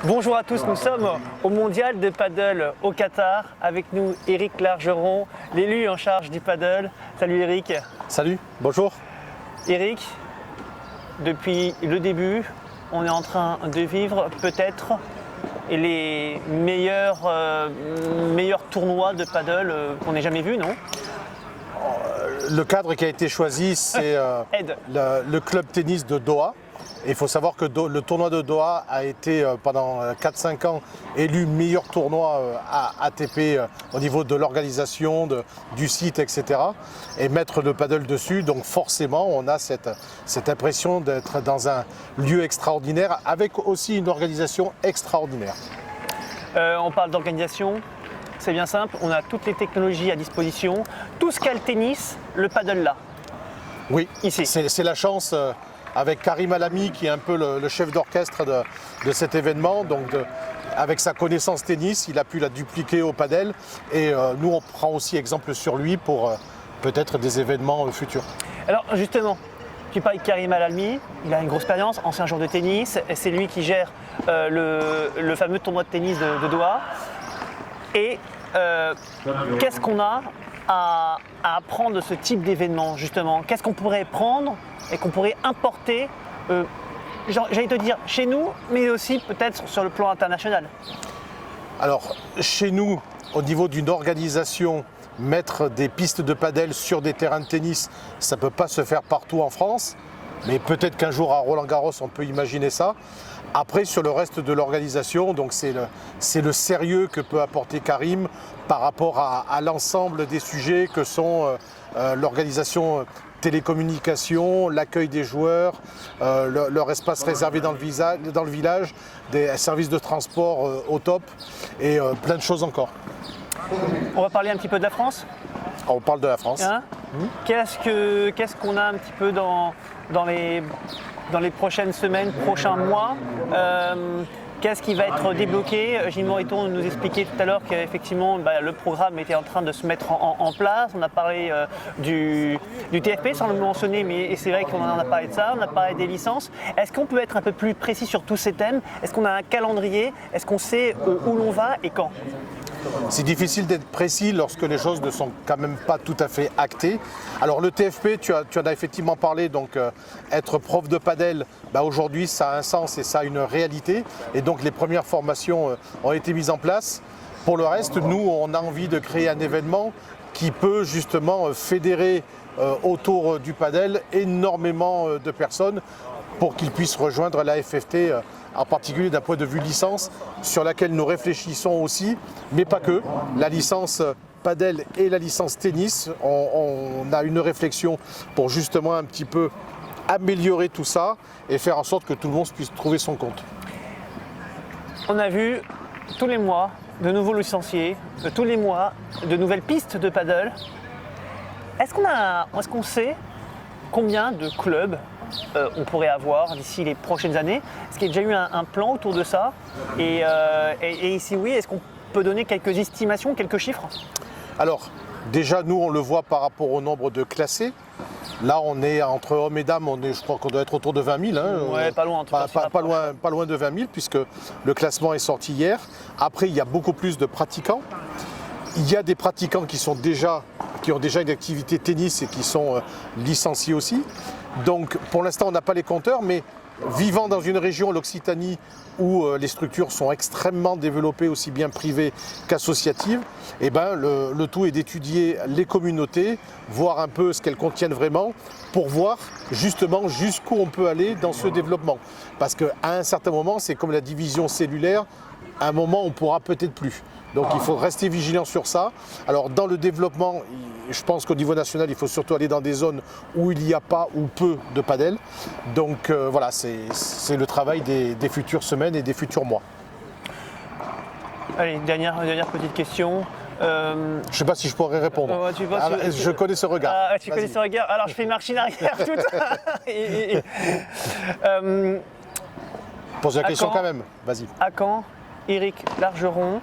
Bonjour à tous, nous sommes au Mondial de Paddle au Qatar. Avec nous Éric Largeron, l'élu en charge du paddle. Salut Éric. Salut, bonjour. Éric, depuis le début, on est en train de vivre peut-être les meilleurs tournois de paddle qu'on ait jamais vus, non? Le cadre qui a été choisi, c'est le club tennis de Doha. Et il faut savoir que le tournoi de Doha a été pendant 4-5 ans élu meilleur tournoi ATP au niveau de l'organisation, du site, etc. Et mettre le paddle dessus, donc forcément on a cette impression d'être dans un lieu extraordinaire avec aussi une organisation extraordinaire. On parle d'organisation, c'est bien simple, on a toutes les technologies à disposition. Tout ce qu'a le tennis, le paddle là. Oui, ici. C'est la chance. Avec Karim Alami qui est un peu le chef d'orchestre de cet événement. Donc avec sa connaissance tennis, il a pu la dupliquer au padel. Et nous, on prend aussi exemple sur lui pour peut-être des événements futurs. Alors justement, tu parles de Karim Alami, il a une grosse expérience, ancien joueur de tennis. C'est lui qui gère le fameux tournoi de tennis de Doha. Et qu'est-ce qu'on a à apprendre de ce type d'événement justement? Qu'est-ce qu'on pourrait prendre et qu'on pourrait importer, j'allais te dire chez nous, mais aussi peut-être sur le plan international? Alors chez nous, au niveau d'une organisation, mettre des pistes de padel sur des terrains de tennis, ça ne peut pas se faire partout en France, mais peut-être qu'un jour à Roland-Garros on peut imaginer ça. Après, sur le reste de l'organisation, donc c'est le sérieux que peut apporter Karim par rapport à l'ensemble des sujets que sont l'organisation télécommunications, l'accueil des joueurs, leur espace réservé dans le village, des services de transport au top et plein de choses encore. On va parler un petit peu de la France. On parle de la France. Hein? Qu'est-ce qu'on a un petit peu dans les prochaines semaines, prochains mois? Qu'est-ce qui va être débloqué? Gilles Moriton nous expliquait tout à l'heure qu'effectivement le programme était en train de se mettre en place. On a parlé du TFP sans le mentionner, mais c'est vrai qu'on en a parlé de ça, on a parlé des licences. Est-ce qu'on peut être un peu plus précis sur tous ces thèmes? Est-ce qu'on a un calendrier? Est-ce qu'on sait où l'on va et quand? C'est difficile d'être précis lorsque les choses ne sont quand même pas tout à fait actées. Alors le TFP, tu en as effectivement parlé, donc être prof de padel, aujourd'hui ça a un sens et ça a une réalité. Et donc les premières formations ont été mises en place. Pour le reste, nous on a envie de créer un événement qui peut justement fédérer autour du padel énormément de personnes pour qu'ils puissent rejoindre la FFT, en particulier d'un point de vue licence, sur laquelle nous réfléchissons aussi, mais pas que. La licence padel et la licence tennis, on a une réflexion pour justement un petit peu améliorer tout ça et faire en sorte que tout le monde puisse trouver son compte. On a vu tous les mois de nouveaux licenciés, tous les mois de nouvelles pistes de paddle. Est-ce qu'on sait combien de clubs on pourrait avoir d'ici les prochaines années? Est-ce qu'il y a déjà eu un plan autour de ça? Et si oui, est-ce qu'on peut donner quelques estimations, quelques chiffres? Alors, déjà, nous, on le voit par rapport au nombre de classés. Là, on est entre hommes et dames, je crois qu'on doit être autour de 20 000. Hein. Ouais, pas loin en tout cas. Pas loin de 20 000, puisque le classement est sorti hier. Après, il y a beaucoup plus de pratiquants. Il y a des pratiquants qui ont déjà une activité tennis et qui sont licenciés aussi. Donc pour l'instant on n'a pas les compteurs, mais vivant dans une région, l'Occitanie, où les structures sont extrêmement développées, aussi bien privées qu'associatives, le tout est d'étudier les communautés, voir un peu ce qu'elles contiennent vraiment, pour voir justement jusqu'où on peut aller dans ce développement. Parce qu'à un certain moment, c'est comme la division cellulaire, à un moment on ne pourra peut-être plus. Donc il faut rester vigilant sur ça. Alors dans le développement, je pense qu'au niveau national, il faut surtout aller dans des zones où il n'y a pas ou peu de padel. Donc voilà, c'est le travail des futures semaines et des futurs mois. Allez, dernière petite question. Je ne sais pas si je pourrais répondre. Je connais ce regard. Tu connais ce regard. Alors je fais marche en arrière toute. Pose la question quand même, vas-y. À quand Éric Largeron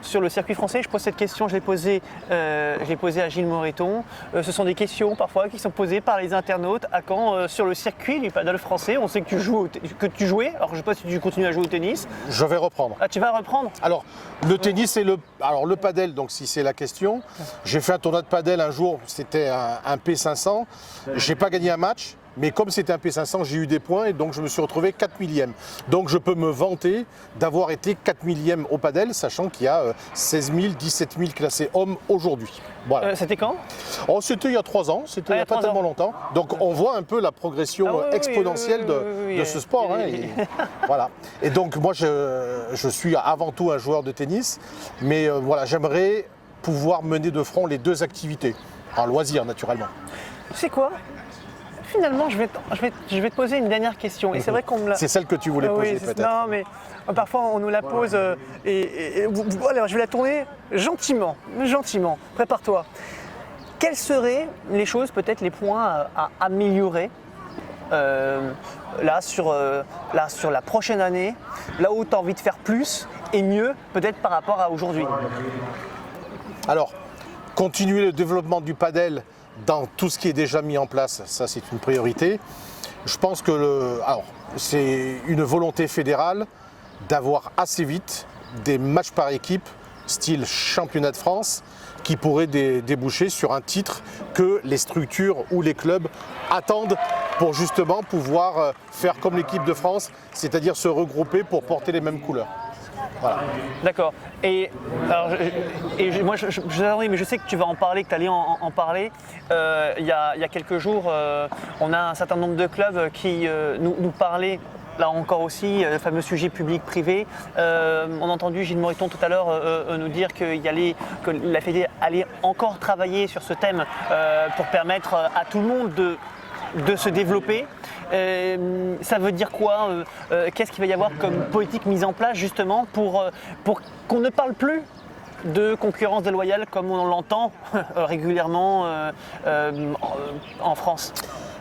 sur le circuit français? Je pose cette question, je l'ai posée à Gilles Moreton. Ce sont des questions parfois qui sont posées par les internautes à quand sur le circuit du paddle français. On sait que tu jouais, alors je ne sais pas si tu continues à jouer au tennis. Je vais reprendre. Ah, tu vas reprendre? Alors, le tennis et le paddle, donc si c'est la question, j'ai fait un tournoi de paddle un jour, c'était un P500. J'ai pas gagné un match. Mais comme c'était un P500, j'ai eu des points et donc je me suis retrouvé 4 millième. Donc je peux me vanter d'avoir été 4 millième au padel, sachant qu'il y a 16 000, 17 000 classés hommes aujourd'hui. Voilà. C'était quand? C'était il y a 3 ans, c'était il n'y a pas tellement longtemps. Donc on voit un peu la progression exponentielle de ce sport. Voilà. Et donc moi je suis avant tout un joueur de tennis, mais voilà, j'aimerais pouvoir mener de front les deux activités, en loisir naturellement. Tu sais quoi? Finalement, je vais te poser une dernière question. Et c'est vrai qu'on me l'a... C'est celle que tu voulais poser peut-être. Non, mais parfois on nous la pose alors, je vais la tourner gentiment. Prépare-toi. Quels seraient les choses, peut-être les points à améliorer sur la prochaine année, là où tu as envie de faire plus et mieux, peut-être par rapport à aujourd'hui? Alors, continuer le développement du padel dans tout ce qui est déjà mis en place, ça c'est une priorité. Je pense que c'est une volonté fédérale d'avoir assez vite des matchs par équipe, style championnat de France, qui pourraient déboucher sur un titre que les structures ou les clubs attendent pour justement pouvoir faire comme l'équipe de France, c'est-à-dire se regrouper pour porter les mêmes couleurs. Voilà. D'accord. Mais je sais que tu vas en parler, que tu allais en parler. Il y a quelques jours, on a un certain nombre de clubs qui nous parlaient, là encore aussi, le fameux sujet public-privé. On a entendu Gilles Moreton tout à l'heure nous dire que la Fédé allait encore travailler sur ce thème pour permettre à tout le monde de se développer. Ça veut dire quoi? Qu'est-ce qu'il va y avoir comme politique mise en place justement pour qu'on ne parle plus de concurrence déloyale comme on l'entend régulièrement en France?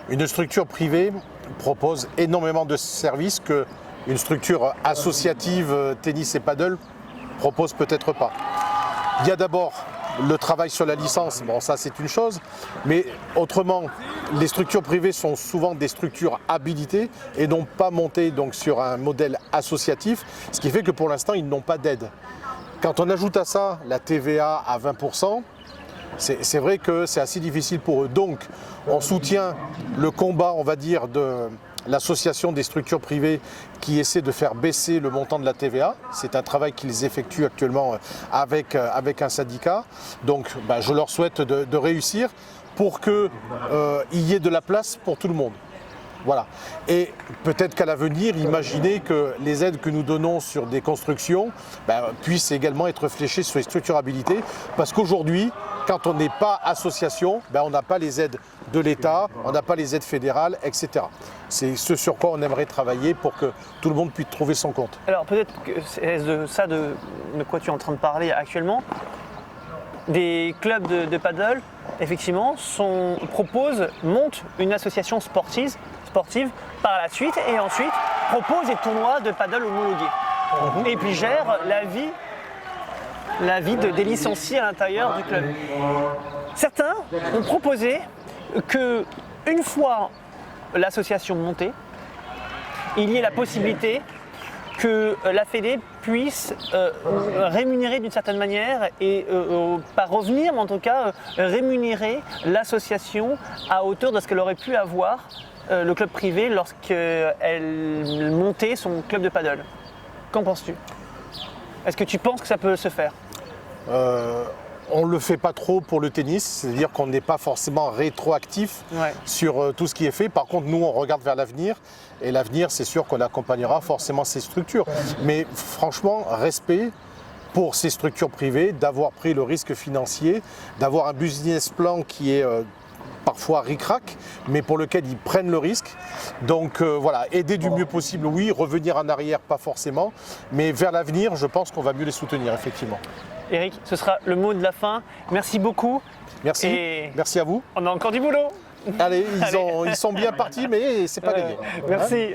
Une structure privée propose énormément de services que une structure associative tennis et paddle propose peut-être pas. Il y a d'abord le travail sur la licence, bon ça c'est une chose, mais autrement, les structures privées sont souvent des structures habilitées et n'ont pas monté donc sur un modèle associatif, ce qui fait que pour l'instant ils n'ont pas d'aide. Quand on ajoute à ça la TVA à 20%, c'est vrai que c'est assez difficile pour eux. Donc on soutient le combat, on va dire, de l'association des structures privées qui essaie de faire baisser le montant de la TVA. C'est un travail qu'ils effectuent actuellement avec un syndicat. Donc je leur souhaite de réussir pour qu'il y ait de la place pour tout le monde. Voilà. Et peut-être qu'à l'avenir, imaginez que les aides que nous donnons sur des constructions puissent également être fléchées sur les structurabilités. Parce qu'aujourd'hui, quand on n'est pas association, on n'a pas les aides de l'État, on n'a pas les aides fédérales, etc. C'est ce sur quoi on aimerait travailler pour que tout le monde puisse trouver son compte. Alors peut-être que c'est de quoi tu es en train de parler actuellement. Des clubs de paddle, effectivement, montent une association sportive par la suite et ensuite proposent des tournois de paddle homologués. Et puis gèrent la vie des licenciés à l'intérieur du club. Certains ont proposé que, une fois l'association montée, il y ait la possibilité que la Fédé puisse rémunérer d'une certaine manière et pas revenir, mais en tout cas rémunérer l'association à hauteur de ce qu'elle aurait pu avoir le club privé lorsqu'elle montait son club de paddle. Qu'en penses-tu? Est-ce que tu penses que ça peut se faire? On ne le fait pas trop pour le tennis, c'est-à-dire qu'on n'est pas forcément rétroactif sur tout ce qui est fait. Par contre, nous, on regarde vers l'avenir. Et l'avenir, c'est sûr qu'on accompagnera forcément ces structures. Mais franchement, respect pour ces structures privées, d'avoir pris le risque financier, d'avoir un business plan qui est parfois ric-rac, mais pour lequel ils prennent le risque. Donc voilà, aider du mieux possible, oui, revenir en arrière, pas forcément. Mais vers l'avenir, je pense qu'on va mieux les soutenir, effectivement. Eric, ce sera le mot de la fin. Merci beaucoup. Merci, merci à vous. On a encore du boulot. Allez, ils sont bien partis, mais c'est pas gagné. Merci.